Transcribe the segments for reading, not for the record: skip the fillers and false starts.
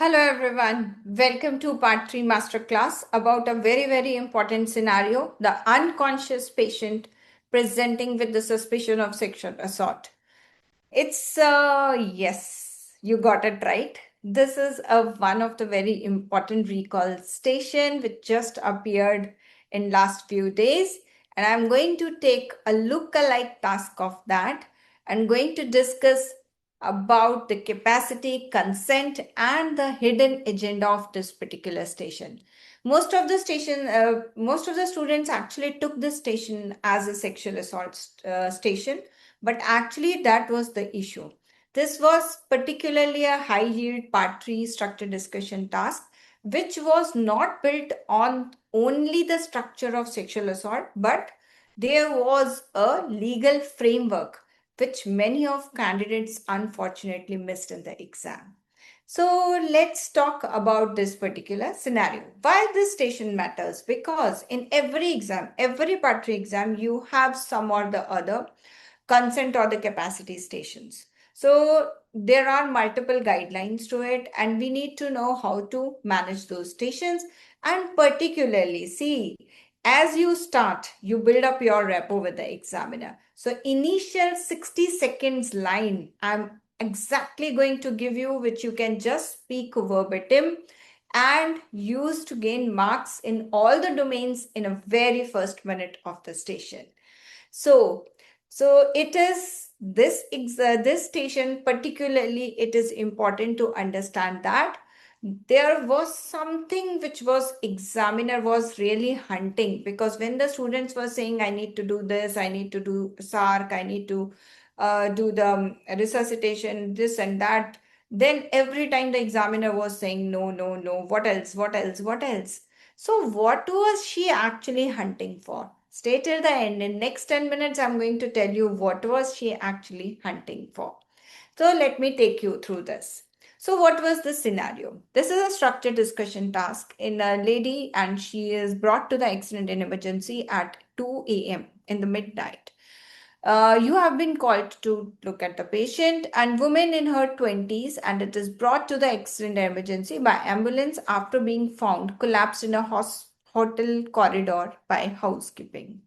Hello everyone, welcome to part 3 masterclass about a very important scenario, the unconscious patient presenting with the suspicion of sexual assault. It's yes, you got it right. This is one of the very important recall station which just appeared in last few days, and I'm going to take a look-alike task of that and going to discuss about the capacity, consent, and the hidden agenda of this particular station. Most of the students actually took this station as a sexual assault station, but actually that was the issue. This was particularly a high yield part 3 structure discussion task, which was not built on only the structure of sexual assault, but there was a legal framework which many of candidates unfortunately missed in the exam. So let's talk about this particular scenario. Why this station matters? Because in every exam, every part 3 exam, you have some or the other consent or the capacity stations. So there are multiple guidelines to it, and we need to know how to manage those stations. And particularly, see, as you start, you build up your rapport with the examiner. So initial 60 seconds line, I'm exactly going to give you, which you can just speak verbatim and use to gain marks in all the domains in a very first minute of the station. So it is this station particularly, it is important to understand that there was something which was examiner was really hunting, because when the students were saying, I need to do this, I need to do SARC, I need to do the resuscitation, this and that, then every time the examiner was saying, no, what else? So what was she actually hunting for? Stay till the end. In next 10 minutes, I'm going to tell you what was she actually hunting for. So let me take you through this. So what was the scenario? This is a structured discussion task in a lady, and she is brought to the accident and emergency at 2 a.m. in the midnight. You have been called to look at the patient and woman in her 20s, and it is brought to the accident emergency by ambulance after being found collapsed in a hotel corridor by housekeeping.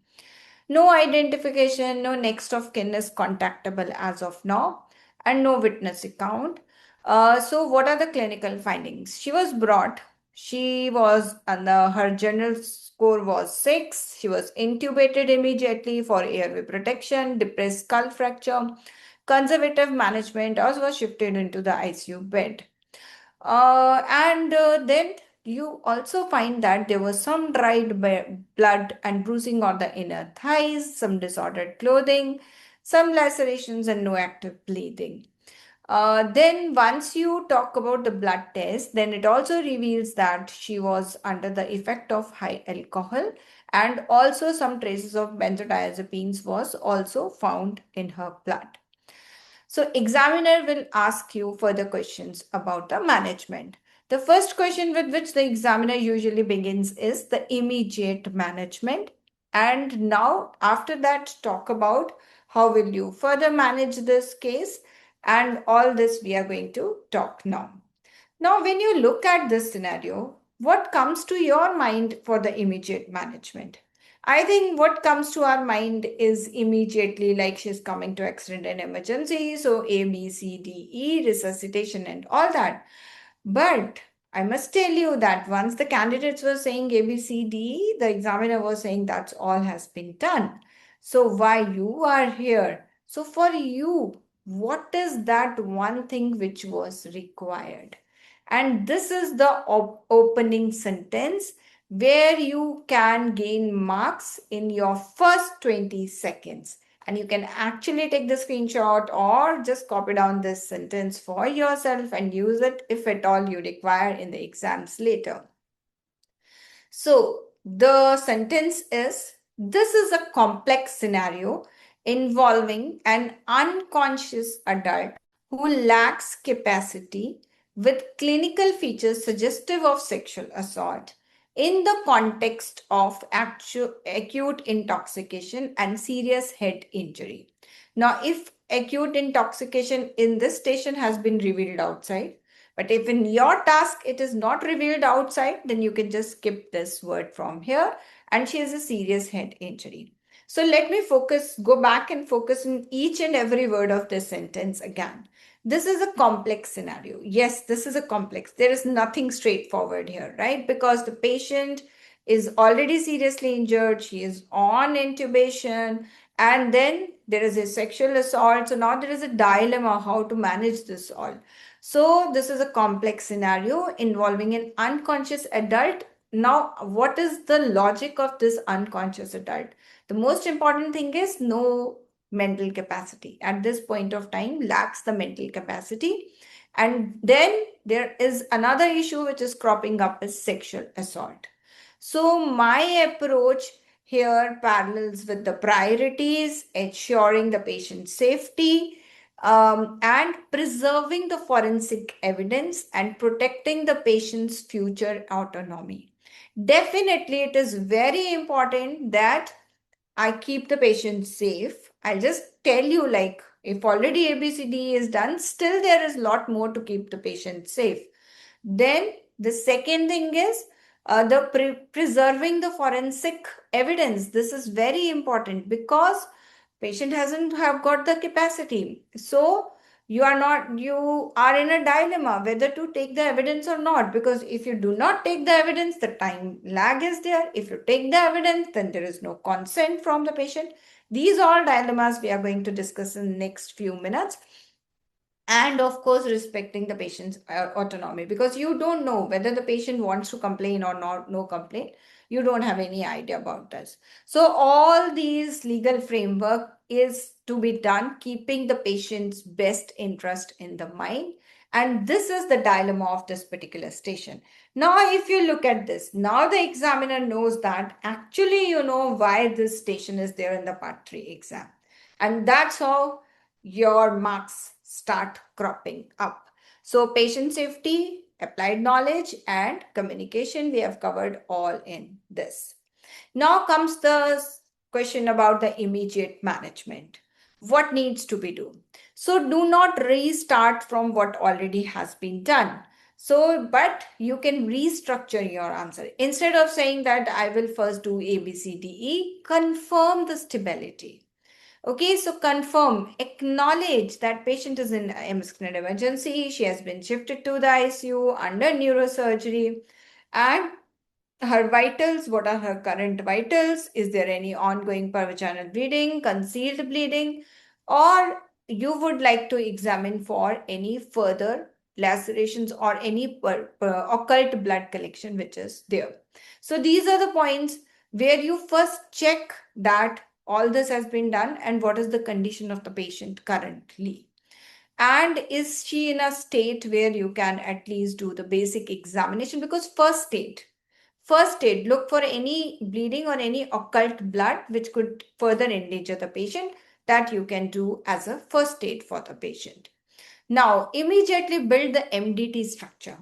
No identification, no next of kin is contactable as of now, and no witness account. So, what are the clinical findings? She was brought. She was, and her general score was 6. She was intubated immediately for airway protection, depressed skull fracture, conservative management, or was shifted into the ICU bed. And then you also find that there was some dried blood and bruising on the inner thighs, some disordered clothing, some lacerations, and no active bleeding. Then once you talk about the blood test, then it also reveals that she was under the effect of high alcohol, and also some traces of benzodiazepines was also found in her blood. So examiner will ask you further questions about the management. The first question with which the examiner usually begins is the immediate management. And now after that, talk about how will you further manage this case, and all this we are going to talk now. Now, when you look at this scenario, what comes to your mind for the immediate management? I think what comes to our mind is immediately like she's coming to accident and emergency. So A, B, C, D, E, resuscitation and all that. But I must tell you that once the candidates were saying A, B, C, D, the examiner was saying that's all has been done. So why you are here? So for you, what is that one thing which was required? And this is the opening sentence where you can gain marks in your first 20 seconds. And you can actually take the screenshot or just copy down this sentence for yourself and use it if at all you require in the exams later. So the sentence is, this is a complex scenario involving an unconscious adult who lacks capacity with clinical features suggestive of sexual assault in the context of acute intoxication and serious head injury. Now, if acute intoxication in this station has been revealed outside, But if in your task it is not revealed outside, then you can just skip this word from here. And she has a serious head injury. So let me go back and focus on each and every word of this sentence again. This is a complex scenario. Yes, this is a complex. There is nothing straightforward here, right? Because the patient is already seriously injured. She is on intubation. And then there is a sexual assault. So now there is a dilemma how to manage this all. So this is a complex scenario involving an unconscious adult. Now, what is the logic of this unconscious adult? The most important thing is no mental capacity. At this point of time, lacks the mental capacity. And then there is another issue which is cropping up is sexual assault. So my approach here parallels with the priorities, ensuring the patient's safety, and preserving the forensic evidence and protecting the patient's future autonomy. Definitely, it is very important that I keep the patient safe. I'll just tell you, like, if already ABCD is done, still there is a lot more to keep the patient safe. Then the second thing is preserving the forensic evidence. This is very important because patient hasn't have got the capacity. So you are in a dilemma whether to take the evidence or not, because if you do not take the evidence, the time lag is there. If you take the evidence, then there is no consent from the patient. These are dilemmas we are going to discuss in the next few minutes. And of course, respecting the patient's autonomy, because you don't know whether the patient wants to complain or not. No complaint, you don't have any idea about this. So all these legal framework is to be done keeping the patient's best interest in the mind. And this is the dilemma of this particular station. Now if you look at this, now the examiner knows that actually you know why this station is there in the part 3 exam, and that's how your marks start cropping up. So patient safety, applied knowledge, and communication, we have covered all in this. Now comes the question about the immediate management. What needs to be done? So do not restart from what already has been done. So, but you can restructure your answer. Instead of saying that I will first do A, B, C, D, E, confirm the stability. Okay, so confirm, acknowledge that patient is in emergency. She has been shifted to the ICU under neurosurgery, and her vitals, what are her current vitals? Is there any ongoing pervaginal bleeding, concealed bleeding, or you would like to examine for any further lacerations or any occult blood collection which is there. So these are the points where you first check that all this has been done and what is the condition of the patient currently. And is she in a state where you can at least do the basic examination? Because first aid, look for any bleeding or any occult blood which could further endanger the patient, that you can do as a first aid for the patient. Now, immediately build the MDT structure,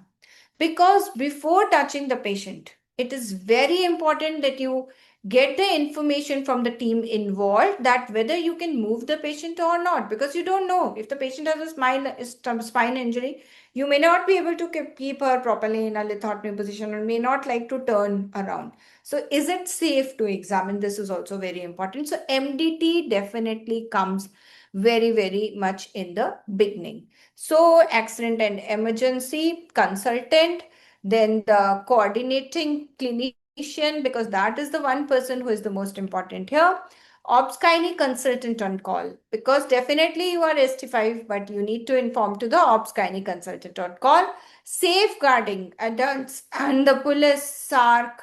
because before touching the patient, it is very important that you get the information from the team involved that whether you can move the patient or not, because you don't know if the patient has a spine injury, you may not be able to keep her properly in a lithotomy position or may not like to turn around. So is it safe to examine? This is also very important. So MDT definitely comes very much in the beginning. So accident and emergency consultant, then the coordinating clinician, because that is the one person who is the most important here. Ops gynae consultant on call, because definitely you are ST5, but you need to inform to the ops gynae consultant on call. Safeguarding adults and the police, SARC,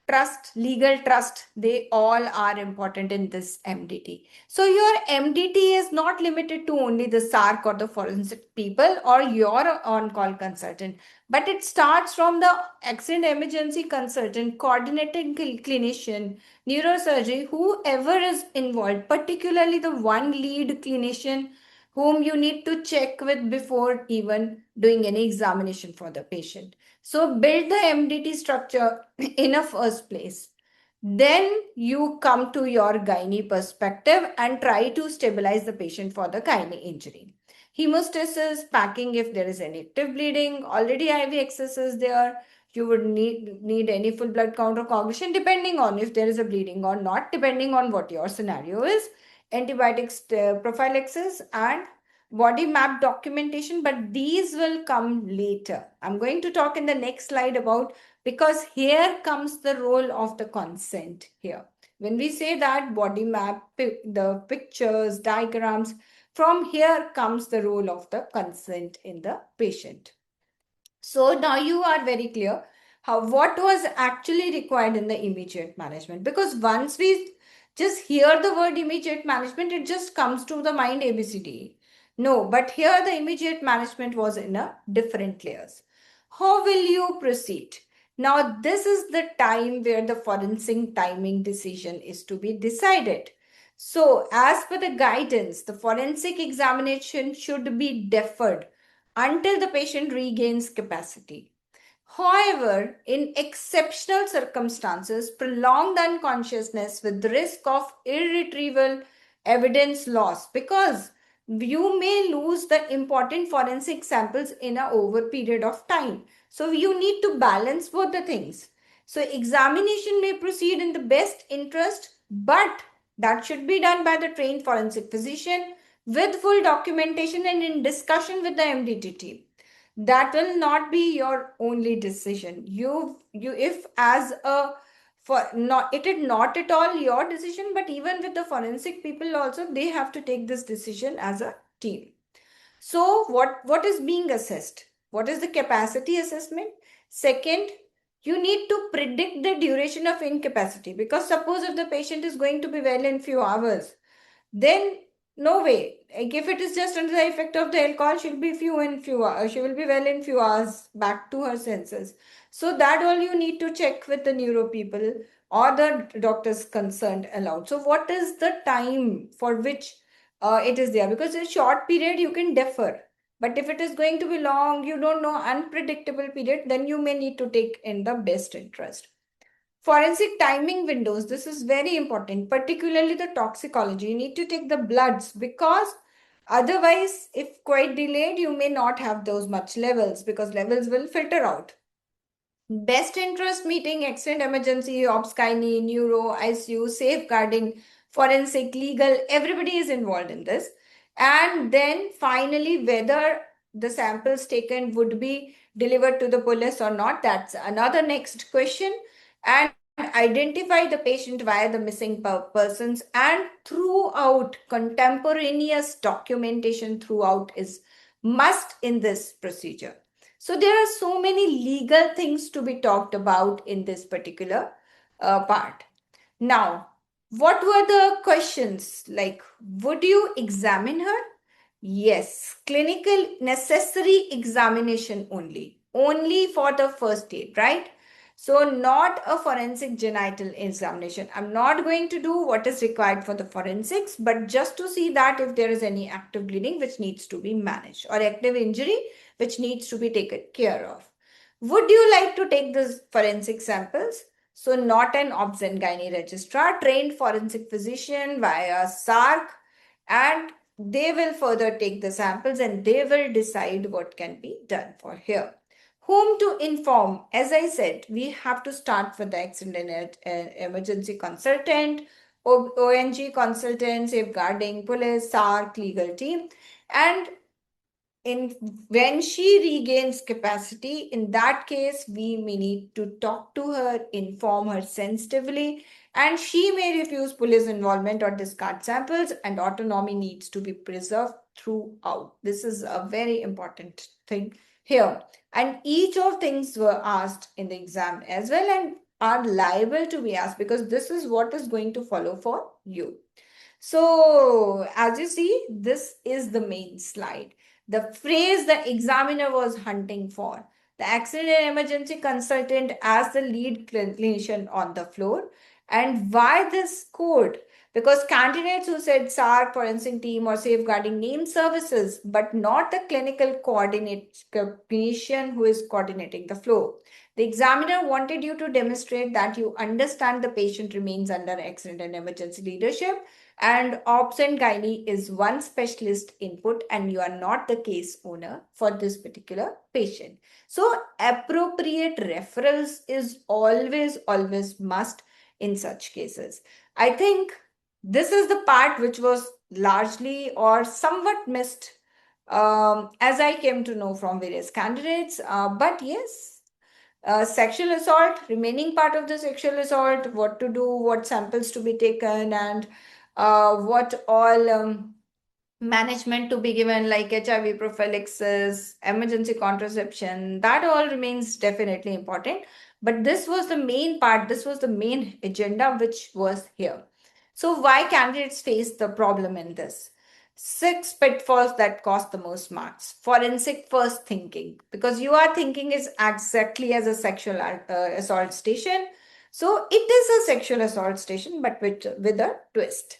trust, legal trust, they all are important in this MDT. So your MDT is not limited to only the SARC or the forensic people or your on-call consultant, but it starts from the accident emergency consultant, coordinating clinician, neurosurgery, whoever is involved, particularly the one lead clinician whom you need to check with before even doing any examination for the patient. So build the MDT structure in a first place. Then you come to your gynae perspective and try to stabilize the patient for the gynae injury. Hemostasis, packing if there is any active bleeding, already IV access is there. You would need any full blood count or coagulation depending on if there is a bleeding or not, depending on what your scenario is. Antibiotics prophylaxis and body map documentation, but these will come later. I'm going to talk in the next slide about, because here comes the role of the consent here. When we say that body map, the pictures, diagrams, from here comes the role of the consent in the patient. So now you are very clear how what was actually required in the immediate management. Because once we just hear the word immediate management, it just comes to the mind ABCD. No, but here the immediate management was in a different layers. How will you proceed? Now, this is the time where the forensic timing decision is to be decided. So, as per the guidance, the forensic examination should be deferred until the patient regains capacity. However, in exceptional circumstances, prolonged unconsciousness with risk of irretrievable evidence loss, because you may lose the important forensic samples in a over period of time. So you need to balance both the things. So examination may proceed in the best interest, but that should be done by the trained forensic physician with full documentation and in discussion with the MDT team. That will not be your only decision. You if as a for not it is not at all your decision, but even with the forensic people also, they have to take this decision as a team. So what is being assessed? What is the capacity assessment? Second, you need to predict the duration of incapacity, because suppose if the patient is going to be well in few hours, then no way. Like if it is just under the effect of the alcohol, she will be well in few hours back to her senses. So that all you need to check with the neuro people or the doctors concerned allowed. So what is the time for which it is there? Because in a short period you can defer. But if it is going to be long, you don't know, unpredictable period, then you may need to take in the best interest. Forensic timing windows, this is very important, particularly the toxicology. You need to take the bloods, because otherwise, if quite delayed, you may not have those much levels, because levels will filter out. Best interest meeting, accident emergency, obs gynae, neuro, ICU, safeguarding, forensic, legal, everybody is involved in this. And then finally, whether the samples taken would be delivered to the police or not, that's another next question. And identify the patient via the missing persons, and throughout contemporaneous documentation throughout is must in this procedure. So there are so many legal things to be talked about in this particular part. Now, what were the questions? Like, would you examine her? Yes, clinical necessary examination only for the first aid, right? So not a forensic genital examination. I'm not going to do what is required for the forensics, but just to see that if there is any active bleeding which needs to be managed or active injury which needs to be taken care of. Would you like to take the forensic samples? So not an obs and gynae registrar, trained forensic physician via SARC, and they will further take the samples and they will decide what can be done for here. Whom to inform? As I said, we have to start with the accident emergency consultant, ONG consultant, safeguarding, police, SARC, legal team. And when she regains capacity, in that case, we may need to talk to her, inform her sensitively, and she may refuse police involvement or discard samples, and autonomy needs to be preserved throughout. This is a very important thing here. And each of things were asked in the exam as well and are liable to be asked, because this is what is going to follow for you. So as you see, this is the main slide. The phrase the examiner was hunting for. The accident and emergency consultant as the lead clinician on the floor. And why this code? Because candidates who said SAR, forensic team, or safeguarding named services, but not the clinical clinician who is coordinating the flow. The examiner wanted you to demonstrate that you understand the patient remains under accident and emergency leadership, and ops and gynae is one specialist input, and you are not the case owner for this particular patient. So appropriate referrals is always must in such cases. I think this is the part which was largely or somewhat missed, as I came to know from various candidates. But yes, sexual assault, remaining part of the sexual assault, what to do, what samples to be taken, and what all management to be given, like HIV prophylaxis, emergency contraception, that all remains definitely important. But this was the main part, this was the main agenda which was here. So, why candidates face the problem in this? 6 pitfalls that cost the most marks. Forensic first thinking, because you are thinking is exactly as a sexual assault station. So, it is a sexual assault station, but with a twist.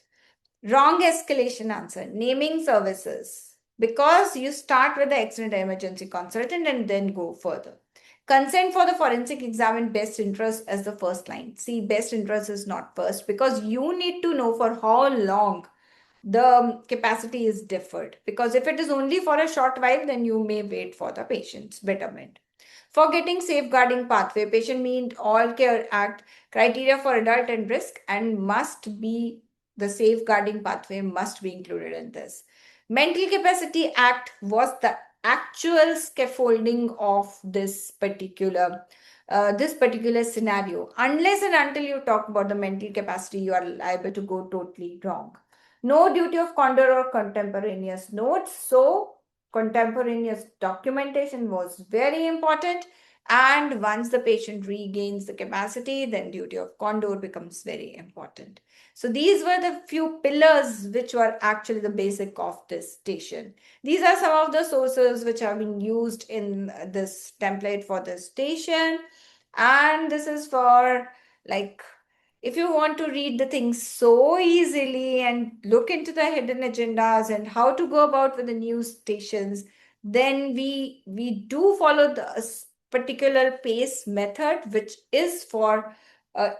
Wrong escalation answer, naming services, because you start with the accident emergency consultant and then go further. Consent for the forensic exam in best interest as the first line. See, best interest is not first because you need to know for how long the capacity is differed. Because if it is only for a short while, then you may wait for the patient's betterment. For getting safeguarding pathway, patient meet all care act criteria for adult and risk and must be the safeguarding pathway must be included in this. Mental Capacity Act was the actual scaffolding of this particular scenario. Unless and until you talk about the mental capacity, you are liable to go totally wrong. No duty of condor or contemporaneous notes. So contemporaneous documentation was very important, and once the patient regains the capacity, then duty of condor becomes very important. So these were the few pillars which were actually the basic of this station. These are some of the sources which have been used in this template for this station, and this is for, like, if you want to read the things so easily and look into the hidden agendas and how to go about with the news stations, then we do follow the particular pace method, which is for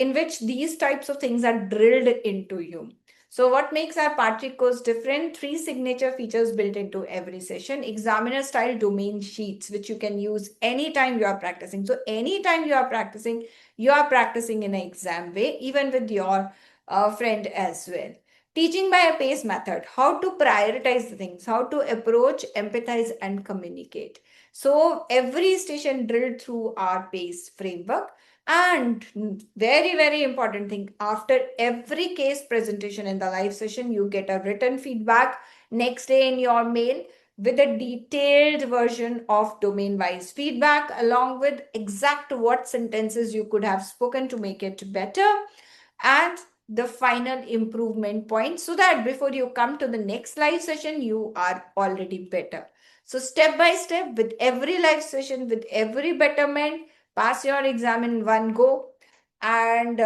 in which these types of things are drilled into you. So what makes our Patrick course different? 3 signature features built into every session. Examiner style domain sheets, which you can use anytime you are practicing. So anytime you are practicing in an exam way, even with your friend as well. Teaching by a pace method, how to prioritize the things, how to approach, empathize, and communicate. So every station drilled through our pace framework. And very important thing, after every case presentation in the live session, you get a written feedback next day in your mail with a detailed version of domain-wise feedback, along with exact what sentences you could have spoken to make it better, and the final improvement point, so that before you come to the next live session, you are already better. So step by step, with every live session, with every betterment, pass your exam in one go. And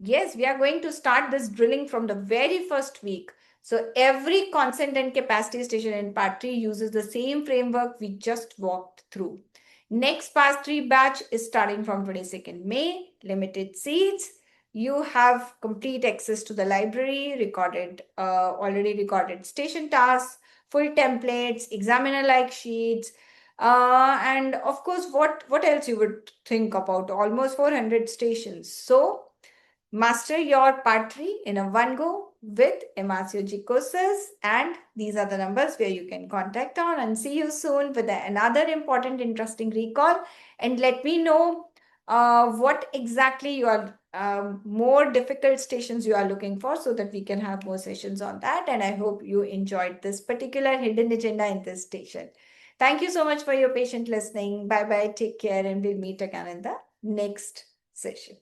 yes, we are going to start this drilling from the very first week. So every consent and capacity station in part 3 uses the same framework we just walked through. Next part 3 batch is starting from 22nd May, limited seats. You have complete access to the library, already recorded station tasks, full templates, examiner-like sheets, and of course, what else you would think about? Almost 400 stations. So master your part 3 in a one go with MRCOG courses, and these are the numbers where you can contact on. And see you soon with another important, interesting recall. And let me know what exactly you are more difficult stations you are looking for, so that we can have more sessions on that. And I hope you enjoyed this particular hidden agenda in this station. Thank you so much for your patient listening. Bye bye. Take care, and we'll meet again in the next session.